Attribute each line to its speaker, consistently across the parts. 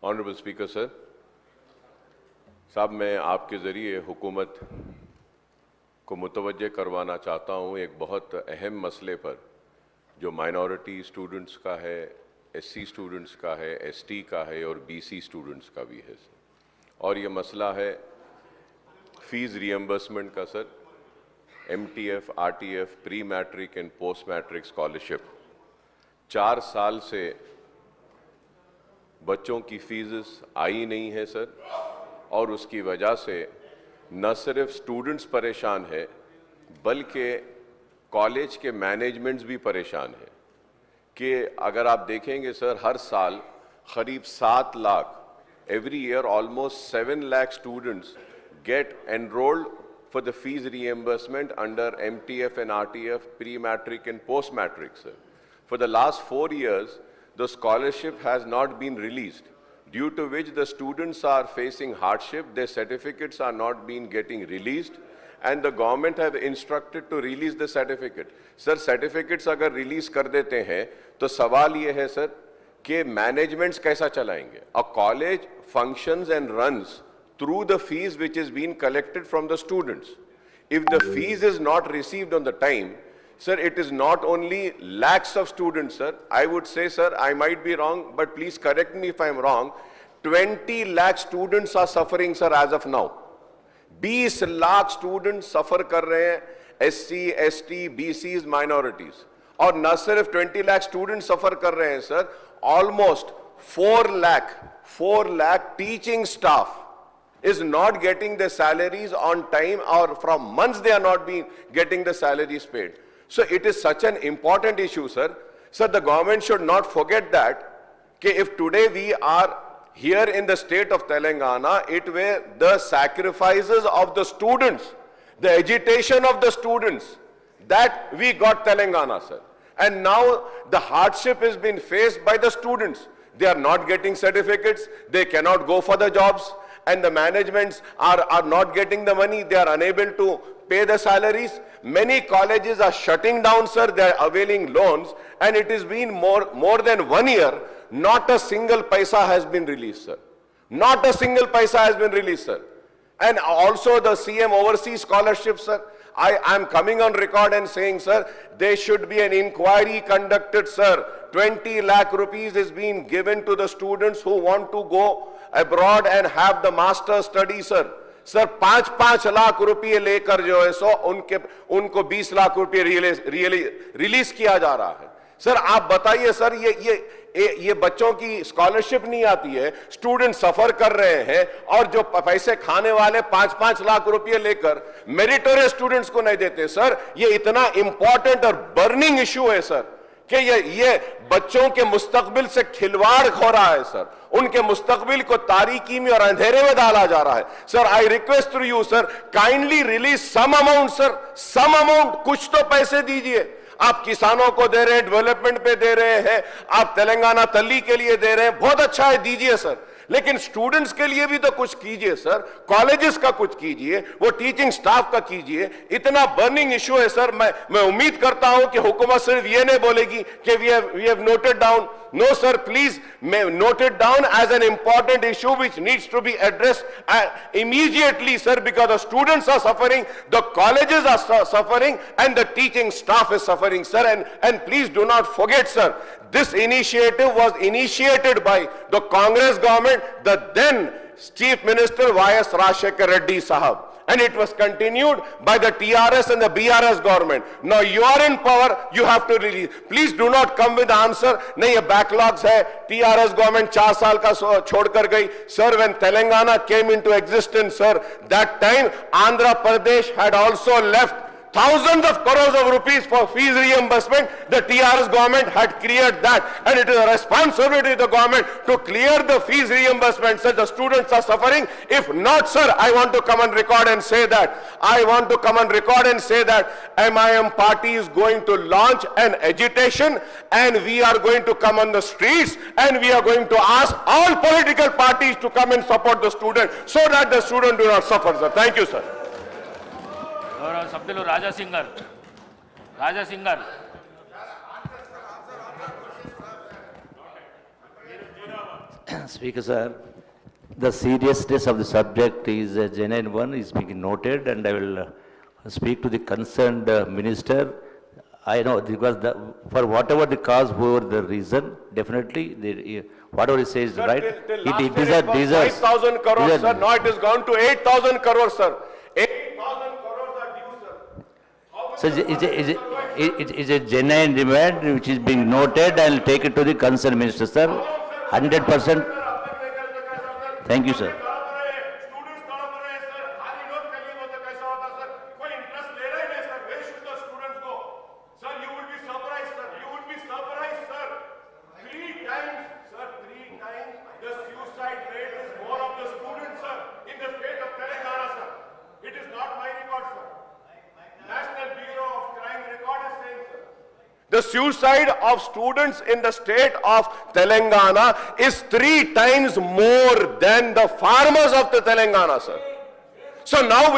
Speaker 1: Honourable speaker sir, साहब मैं आपके ज़रिए हुकूमत को मुतवज्जे करवाना चाहता हूँ एक बहुत अहम मसले पर जो माइनॉरिटी स्टूडेंट्स का है, एससी स्टूडेंट्स का है, एसटी का है और बीसी स्टूडेंट्स का भी है सर। और ये मसला है फ़ीस रिएम्बर्समेंट का sir. MTF, RTF, pre matric and post matric scholarship 4 साल से बच्चों की फीस आई नहीं है सर, और उसकी वजह से न सिर्फ स्टूडेंट्स परेशान है बल्कि कॉलेज के मैनेजमेंट्स भी परेशान है कि अगर आप देखेंगे सर, हर साल करीब 7 lakh, every year almost 7 lakh students get enrolled for the fees reimbursement under MTF and RTF, pre-matric and post-matric, sir. For the last 4 years, the scholarship has not been released, due to which the students are facing hardship, their certificates are not being getting released, and the government have instructed to release the certificate. Sir, certificates अगर release कर देते हैं, तो सवाल ये है sir, कि managements कैसा चलाएंगे? A college functions and runs through the fees which is being collected from the students. If the fees is not received on the time, sir, it is not only lakhs of students, sir. I would say, sir, I might be wrong, but please correct me if I am wrong. 20 lakh students are suffering, sir, as of now. 20 lakh students suffer कर रहे हैं, SC, ST, BCs, minorities. और न सिर्फ 20 lakh students suffer कर रहे हैं, sir. Almost 4 lakh teaching staff is not getting their salaries on time, or from months they are not being getting the salaries paid. So it is such an important issue, sir. Sir, the government should not forget that, if today we are here in the state of Telangana, it were the sacrifices of the students, the agitation of the students, that we got Telangana, sir. And now the hardship has been faced by the students. They are not getting certificates, they cannot go for the jobs, and the managements are not getting the money, they are unable to pay the salaries. Many colleges are shutting down, sir, they are availing loans, and it has been more than 1 year, not a single paisa has been released, sir. Not a single paisa has been released, sir. And also the CM overseas scholarship, sir, I am coming on record and saying, sir, there should be an inquiry conducted, sir. 20 lakh rupees is being given to the students who want to go abroad and have the master study, sir. Sir 5-5 lakh रुपए लेकर जो है सो उनको 20 लाख रुपए release किया जा रहा है। सर आप बताइए सर, ये बच्चों की स्कॉलरशिप नहीं आती है, स्टूडेंट सफर कर रहे हैं, और जो पैसे खाने वाले 5-5 लाख रुपए लेकर मेरिटोरियस स्टूडेंट्स को नहीं देते। सर ये इतना इंपॉर्टेंट और बर्निंग इशू है सर, कि ये बच्चों के मुस्तकबिल से खिलवाड़ हो रहा है सर, उनके मुस्तकबिल को तारीकी में और अंधेरे में डाला जा रहा है। Sir I request to you sir, kindly release some amount sir, some amount, कुछ तो पैसे दीजिए। आप किसानों को दे रहे हैं, डेवलपमेंट पे दे रहे हैं, आप तेलंगाना तल्ली के लिए दे रहे हैं, बहुत अच्छा है, दीजिए सर, लेकिन स्टूडेंट्स के लिए भी तो कुछ कीजिए सर, कॉलेजेस का कुछ कीजिए, वो टीचिंग स्टाफ का कीजिए। इतना बर्निंग इशू है सर, मैं उम्मीद करता हूं कि हुकूमत सिर्फ ये नहीं बोलेगी कि we have noted down. No sir, please note it down as an important issue which needs to be addressed immediately, sir, because the students are suffering, the colleges are suffering, and the teaching staff is suffering, sir. And please do not forget, sir, this initiative was initiated by the Congress government, the then Chief Minister Y.S. Rajshekar Reddy Sahab. And it was continued by the TRS and the BRS government. Now you are in power, you have to release. Please do not come with the answer, नहीं ये backlogs है, TRS government 4 साल का छोड़कर गई. Sir, when Telangana came into existence, sir, that time Andhra Pradesh had also left thousands of crores of rupees for fees reimbursement. The TRS government had cleared that, and it is a responsibility of the government to clear the fees reimbursement, so the students are suffering. If not, sir, I want to come on record and say that, MIM party is going to launch an agitation, and we are going to come on the streets, and we are going to ask all political parties to come and support the student, so that the student do not suffer, sir. Thank you, sir.
Speaker 2: సభ్యులు రాజా singer Speaker sir, the seriousness of the subject is a genuine one, is being noted, and I will speak to the concerned minister. I know because for whatever the cause, whoever the reason, definitely whatever he says is right.
Speaker 1: Till last year it was 5,000 crores, sir. Now it has gone to 8,000 crores, sir. 8,000 crores are due, sir.
Speaker 2: So it's a genuine demand which is being noted. I will take it to the concerned minister, sir. 100%. Thank you, sir.
Speaker 1: The suicide of students in the state of Telangana is 3 times more than the farmers of the Telangana, sir. So now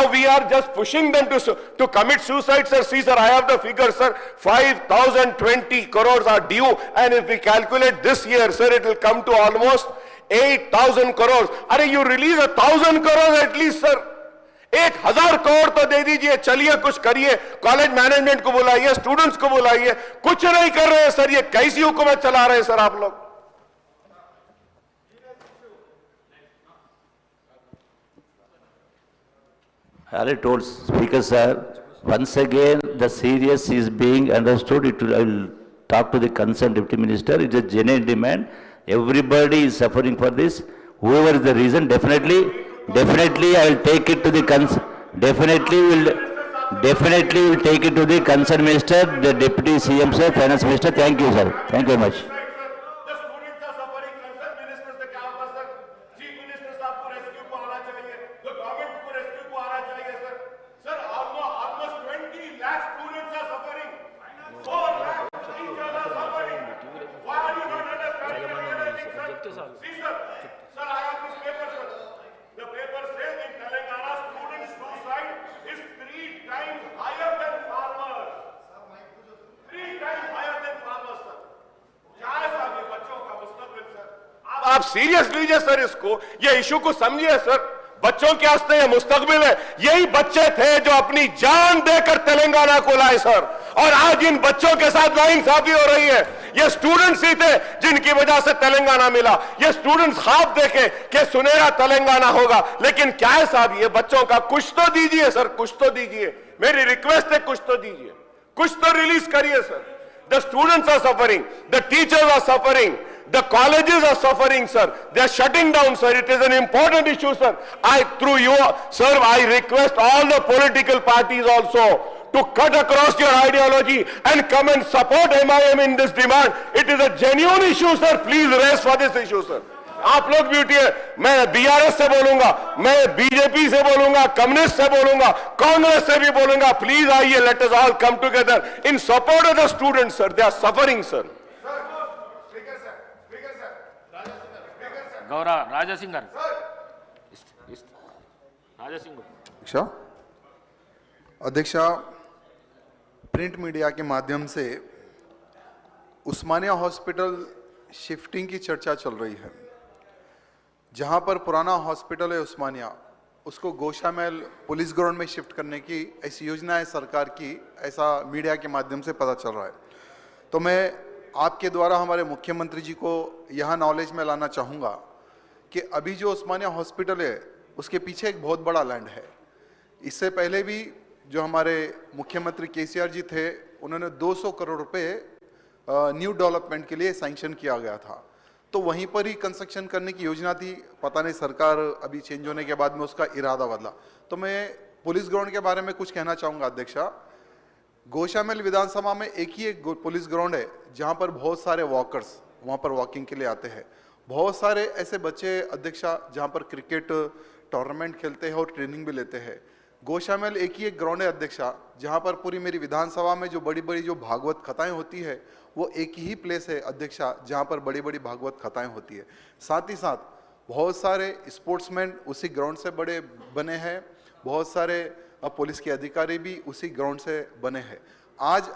Speaker 1: we are just pushing them to commit suicide, sir. See, sir, I have the figure, sir. 5,020 crores are due, and if we calculate this year, sir, it will come to almost 8,000 crores. Are you release 1,000 crores at least, sir? 1,000 crore तो दे दीजिए, चलिए कुछ करिए, college management को बुलाइए, students को बुलाइए, कुछ नहीं कर रहे हैं सर, ये कैसी हुकूमत चला रहे हैं सर आप लोग?
Speaker 2: I told Speaker sir, once again the serious is being understood. I will talk to the concerned Deputy Minister. It is a genuine demand. Everybody is suffering for this. Whoever is the reason, definitely I will take it to the definitely will take it to the concerned minister, the Deputy CM sir, Finance Minister. Thank you, sir. Thank you very much.
Speaker 1: आप serious लीजिए sir इसको, ये issue को समझिए sir. बच्चों के वास्ते ये मुस्तकबिल है। यही बच्चे थे जो अपनी जान देकर तेलंगाना को लाए सर, और आज इन बच्चों के साथ नाइंसाफी हो रही है। ये स्टूडेंट्स ही थे जिनकी वजह से तेलंगाना मिला। ये स्टूडेंट्स ख्वाब देखे कि सुनहरा तेलंगाना होगा, लेकिन क्या है साहब, ये बच्चों का कुछ तो दीजिए सर, कुछ तो दीजिए। मेरी रिक्वेस्ट है, कुछ तो दीजिए, कुछ तो रिलीज करिए sir. The students are suffering, the teachers are suffering, the colleges are suffering, sir. They are shutting down, sir. It is an important issue, sir. Through you, sir, I request all the political parties also to cut across your ideology and come and support MIM in this demand. It is a genuine issue, sir. Please raise for this issue, sir. आप लोग भी उठिए। मैं BRS से बोलूंगा, मैं BJP से बोलूंगा, कम्युनिस्ट से बोलूंगा, कांग्रेस से भी बोलूंगा। प्लीज आइए, let us all come together in support of the students, sir. They are suffering, sir.
Speaker 3: Gaura Raja Singh
Speaker 4: अध्यक्षा, प्रिंट मीडिया के माध्यम से उस्मानिया हॉस्पिटल शिफ्टिंग की चर्चा चल रही है। जहां पर पुराना हॉस्पिटल है उस्मानिया, उसको गोशामहल पुलिस ग्राउंड में शिफ्ट करने की ऐसी योजना है सरकार की, ऐसा मीडिया के माध्यम से पता चल रहा है। तो मैं आपके द्वारा हमारे मुख्यमंत्री जी को यह नॉलेज में लाना चाहूँगा कि अभी जो उस्मानिया हॉस्पिटल है उसके पीछे एक बहुत बड़ा लैंड है। इससे पहले भी जो हमारे मुख्यमंत्री केसीआर जी थे, उन्होंने 200 करोड़ रुपए न्यू डेवलपमेंट के लिए सैंक्शन किया गया था। तो वहीं पर ही कंस्ट्रक्शन करने की योजना थी। पता नहीं सरकार अभी चेंज होने के बाद में उसका इरादा बदला। तो मैं पुलिस ग्राउंड के बारे में कुछ कहना चाहूँगा अध्यक्षा। गोशामहल विधानसभा में एक ही एक पुलिस ग्राउंड है जहाँ पर बहुत सारे वॉकर्स वहाँ पर वॉकिंग के लिए आते हैं। बहुत सारे ऐसे बच्चे अध्यक्षा जहाँ पर क्रिकेट टूर्नामेंट खेलते हैं और ट्रेनिंग भी लेते हैं। गोशामहल एक ही एक ग्राउंड है अध्यक्षा जहाँ पर पूरी मेरी विधानसभा में जो बड़ी बड़ी जो भागवत कथाएं होती है वो एक ही प्लेस है अध्यक्षा जहाँ पर बड़ी बड़ी भागवत कथाएं होती है। साथ ही साथ बहुत सारे स्पोर्ट्समैन उसी ग्राउंड से बड़े बने हैं, बहुत सारे पुलिस के अधिकारी भी उसी ग्राउंड से बने हैं। आज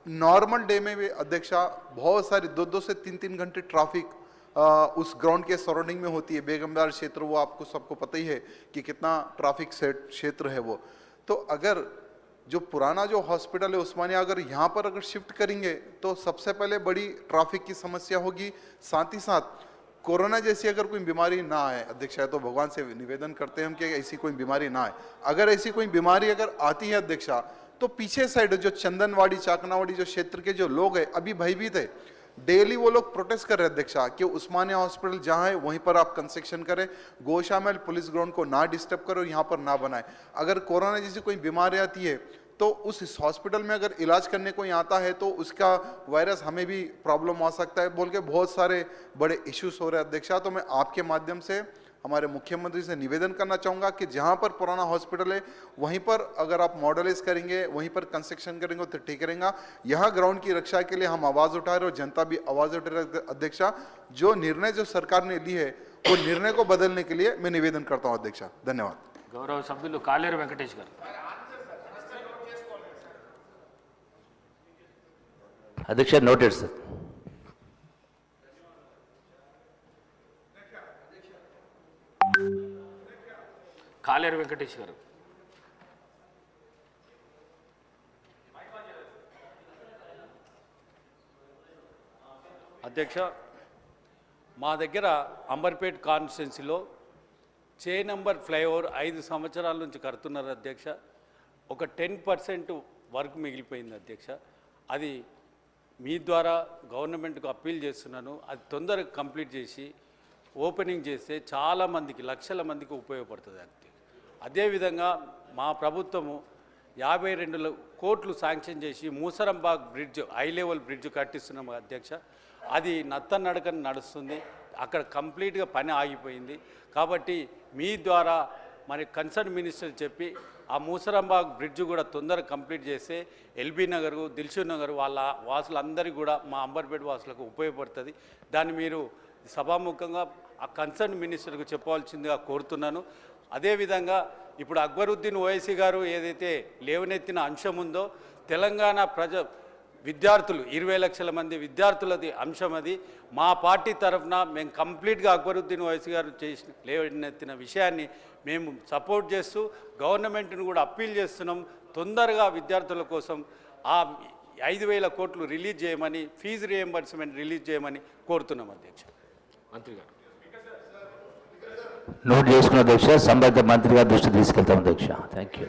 Speaker 4: नॉर्मल डे में भी अध्यक्षा बहुत सारी 2-2 से 3-3 घंटे ट्रैफिक उस ग्राउंड के सराउंडिंग में होती है। बेगमबार क्षेत्र वो आपको सबको पता ही है कि कितना ट्रैफिक सेट क्षेत्र है वो। तो अगर जो पुराना जो हॉस्पिटल है उस्मानिया अगर यहाँ पर अगर शिफ्ट करेंगे तो सबसे पहले बड़ी ट्रैफिक की समस्या होगी, साथ ही साथ कोरोना जैसी अगर कोई बीमारी ना आए अध्यक्ष, है तो भगवान से निवेदन करते हैं हम कि ऐसी कोई बीमारी ना आए। अगर ऐसी कोई बीमारी अगर आती है अध्यक्षा, तो पीछे साइड जो चंदनवाड़ी चाकनावाड़ी जो क्षेत्र के जो लोग हैं अभी भयभीत है, डेली वो लोग प्रोटेस्ट कर रहे हैं अध्यक्षा कि उस्मानिया हॉस्पिटल जहां है वहीं पर आप कंस्ट्रक्शन करें, गोशामहल पुलिस ग्राउंड को ना डिस्टर्ब करो, यहाँ पर ना बनाए। अगर कोरोना जैसी कोई बीमारी आती है तो उस हॉस्पिटल में अगर इलाज करने कोई आता है तो उसका वायरस हमें भी प्रॉब्लम आ सकता है बोल के बहुत सारे बड़े इश्यूज हो रहे हैं अध्यक्षा। तो मैं आपके माध्यम से हमारे मुख्यमंत्री से निवेदन करना चाहूँगा कि जहाँ पर पुराना हॉस्पिटल है वहीं पर अगर आप मॉडलाइज करेंगे, वहीं पर कंस्ट्रक्शन करेंगे तो ठीक रहेगा। यहाँ ग्राउंड की रक्षा के लिए हम आवाज़ उठा रहे और जनता भी आवाज़ उठा रहे अध्यक्षा। जो निर्णय जो सरकार ने ली है वो निर्णय को बदलने के लिए मैं निवेदन करता हूँ अध्यक्षा। धन्यवाद।
Speaker 3: గౌరవ సభ్యులు కాలేరు వెంకటేష్ గారు.
Speaker 2: అధ్యక్ష, నోటెడ్ సార్.
Speaker 3: కాలేరు వెంకటేష్ గారు.
Speaker 5: అధ్యక్ష, మా దగ్గర అంబర్పేట్ కాన్స్టిట్యున్సీలో చే నంబర్ ఫ్లైఓవర్ 5 సంవత్సరాల నుంచి కడుతున్నారు అధ్యక్ష. ఒక 10% వర్క్ మిగిలిపోయింది అధ్యక్ష. అది మీ ద్వారా గవర్నమెంట్కు అప్పీల్ చేస్తున్నాను. అది తొందరగా కంప్లీట్ చేసి ఓపెనింగ్ చేస్తే చాలామందికి, లక్షల మందికి ఉపయోగపడుతుంది. అదేవిధంగా మా ప్రభుత్వము 52 కోట్లు శాంక్షన్ చేసి మూసరంబాగ్ బ్రిడ్జ్, హై లెవెల్ బ్రిడ్జ్ కట్టిస్తున్నాము అధ్యక్ష. అది నత్తనడకన నడుస్తుంది, అక్కడ కంప్లీట్గా పని ఆగిపోయింది. కాబట్టి మీ ద్వారా మరి కన్సర్న్ మినిస్టర్ చెప్పి ఆ మూసరంబాగ్ బ్రిడ్జ్ కూడా తొందరగా కంప్లీట్ చేస్తే ఎల్బీ నగర్, దిల్షుక్ నగర్ వాళ్ళ వాసులందరికీ కూడా మా అంబర్పేట వాసులకు ఉపయోగపడుతుంది. దాన్ని మీరు సభాముఖంగా ఆ కన్సర్న్ మినిస్టర్కు చెప్పవలసిందిగా కోరుతున్నాను. అదేవిధంగా ఇప్పుడు అక్బరుద్దీన్ ఓవైసీ గారు ఏదైతే లేవనెత్తిన అంశం ఉందో, తెలంగాణ విద్యార్థులు 20 లక్షల మంది విద్యార్థులది అంశం అది. మా పార్టీ తరఫున మేము కంప్లీట్గా అక్బరుద్దీన్ ఓవైసీ గారు చేసిన లేవనెత్తిన విషయాన్ని మేము సపోర్ట్ చేస్తూ గవర్నమెంట్ను కూడా అప్పీల్ చేస్తున్నాం. తొందరగా విద్యార్థుల కోసం ఆ 5,000 కోట్లు రిలీజ్ చేయమని, ఫీజు రియంబర్స్మెంట్ రిలీజ్ చేయమని కోరుతున్నాం అధ్యక్ష.
Speaker 3: మంత్రి గారు.
Speaker 2: నోట్ చేసుకున్న అధ్యక్ష, సంబంధిత మంత్రి గారి దృష్టి తీసుకెళ్తాం అధ్యక్ష. Thank you.